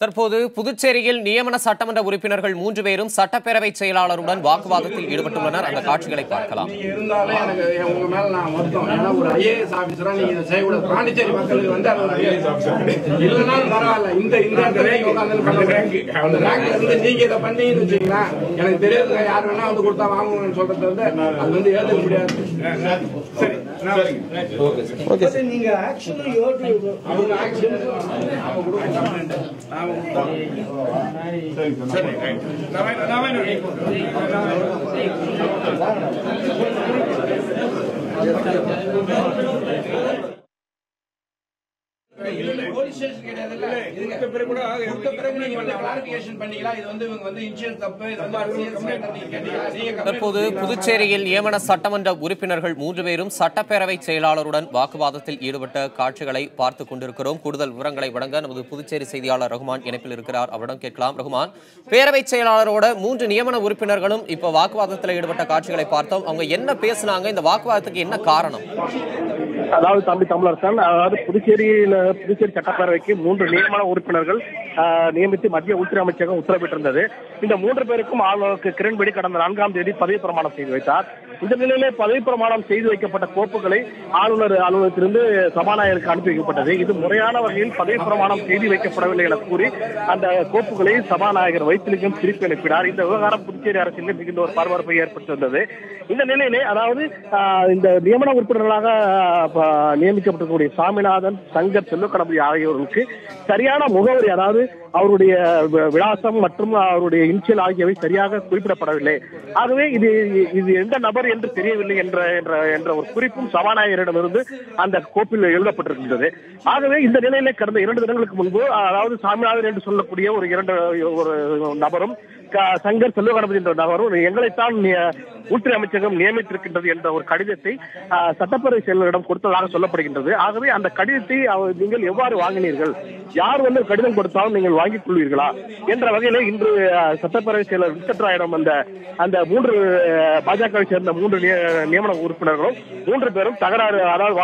தற்போது புதுச்சேரியில் நியமன சட்டமன்ற உறுப்பினர்கள் 3 பேரும் சட்டப்பேரவை செயலாளருடன் வாக்குவாதத்தில் ஈடுபட்டுள்ளனர். அந்த காட்சிகளை பார்க்கலாம். தற்போது புதுச்சேரியில் நியமன சட்டமன்ற உறுப்பினர்கள் 3 பேரும் சட்டப்பேரவை செயலாளருடன் வாக்குவாதத்தில் ஈடுபட்ட காட்சிகளை பார்த்துக் கொண்டிருக்கிறோம். கூடுதல் விவரங்களை வழங்க நமது புதுச்சேரி செய்தியாளர் ரகுமான் இணைப்பில் இருக்கிறார். அவரிடம் கேட்கலாம். ரகுமான், பேரவை செயலாளரோட 3 நியமன உறுப்பினர்களும் இப்ப வாக்குவாதத்தில் ஈடுபட்ட காட்சிகளை பார்த்தோம். அவங்க என்ன பேசினாங்க? இந்த வாக்குவாதத்துக்கு என்ன காரணம்? அதாவது தமிழரசன், அதாவது புதுச்சேரி சட்டப்பேரவைக்கு 3 நியமன உறுப்பினர்கள் நியமித்து மத்திய உள்துறை அமைச்சகம் உத்தரவிட்டிருந்தது. இந்த 3 பேருக்கும் ஆளுநருக்கு கிரண்பேடி கடந்த 4ஆம் தேதி பதவி பிரமாணம் செய்து வைத்தார். இந்த நிலையிலே பதவி பிரமாணம் செய்து வைக்கப்பட்ட கோப்புகளை அலுவலகத்திலிருந்து சபாநாயகருக்கு அனுப்பி வைக்கப்பட்டது. இது முறையான வகையில் பதவி பிரமாணம் செய்து வைக்கப்படவில்லை என கூறி அந்த கோப்புகளை சபாநாயகர் வைத்திலிங்கம் திருப்பி அனுப்பினார். இந்த விவகாரம் புதுச்சேரி அரசியலில் மிகுந்த ஒரு பரபரப்பை ஏற்படுத்தியிருந்தது. இந்த நிலையிலே அதாவது இந்த நியமன உறுப்பினர்களாக நியமிக்கப்பட்டிருக்கக்கூடிய சாமிநாதன், சங்கர், செல்வகணபதி ஆகியோருக்கு சரியான முகவரி, அதாவது அவருடைய விலாசம் மற்றும் அவருடைய இன்சியல் ஆகியவை சரியாக குறிப்பிடப்படவில்லை. ஆகவே இது எந்த நபர் என்று தெரியவில்லை என்ற ஒரு குறிப்பும் சபாநாயகரிடமிருந்து அந்த கோப்பில் எழுதப்பட்டிருக்கின்றது. ஆகவே இந்த நிலையிலே கடந்த 2 தினங்களுக்கு முன்பு, அதாவது சாமிநாதன் என்று சொல்லக்கூடிய ஒரு நபரும் சங்கர், செல்வகணபதி என்ற நபரும் எங்களைத்தான் உள்துறை அமைச்சகம் நியமித்திருக்கின்றது என்ற ஒரு கடிதத்தை சட்டப்பேரவை செயலரிடம் கொடுத்ததாக சொல்லப்படுகின்றது. ஆகவே அந்த கடிதத்தை நீங்கள் எவ்வாறு வாங்கினீர்கள், யார் வந்து கடிதம் கொடுத்தாலும் நீங்கள் வாங்கிக் கொள்வீர்களா என்ற வகையில இன்று சட்டப்பேரவை செயலர் விசித்ராயிடம் அந்த 3 பாஜகவை சேர்ந்த 3 நியமன உறுப்பினர்களும் 3 பேரும் தகராறு, அதாவது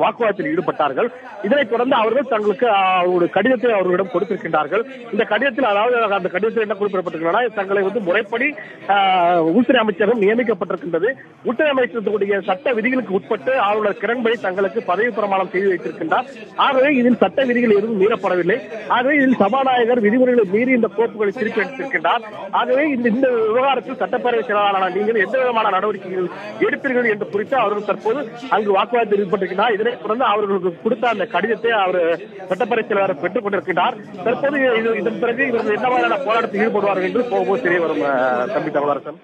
வாக்குவாதத்தில் ஈடுபட்டார்கள். இதனைத் தொடர்ந்து அவர்கள் தங்களுக்கு ஒரு கடிதத்தை அவர்களிடம் கொடுத்திருக்கின்றார்கள். இந்த கடிதத்தில், அதாவது அந்த கடிதத்தில் என்ன குறிப்பிடப்பட்டிருக்கிறது, தங்களை வந்து முறைப்படி உள்துறை அமைச்சகம் நியமிக்கப்பட்டிருக்கின்றது. உள்துறை அமைச்சகத்துடைய சட்ட விதிகளுக்கு உட்பட்டு ஆளுநர் கிரண்பேடி தங்களுக்கு பதவி பிரமாணம் செய்து வைத்திருக்கின்றார். ஆகவே இதில் சட்ட விதிகள் எதுவும் மீறப்படவில்லை. ஆகவே இதில் சபாநாயகர் விதிமுறைகளை மீறி இந்த கோப்புகளை திருப்பி எடுத்திருக்கின்றார். ஆகவே இந்த விவகாரத்தில் சட்டப்பேரவை செயலாளரான நீங்கள் எந்த விதமான நடவடிக்கைகள் எடுப்பீர்கள் என்று குறித்து அவர்கள் தற்போது அங்கு வாக்குவாதத்தில் ஈடுபட்டிருக்கிறார். இதனைத் தொடர்ந்து அவர்களுக்கு கொடுத்த அந்த கடிதத்தை அவர் சட்டப்பேரவை செயலாளர் பெற்றுக் கொண்டிருக்கிறார். தற்போது இதன் பிறகு இவர்கள் என்ன மாதிரியான போராட்டத்தில் ஈடுபடுவார்கள் என்று போகும்போது தெரிய வரும். தம்பி தமிழரசன்.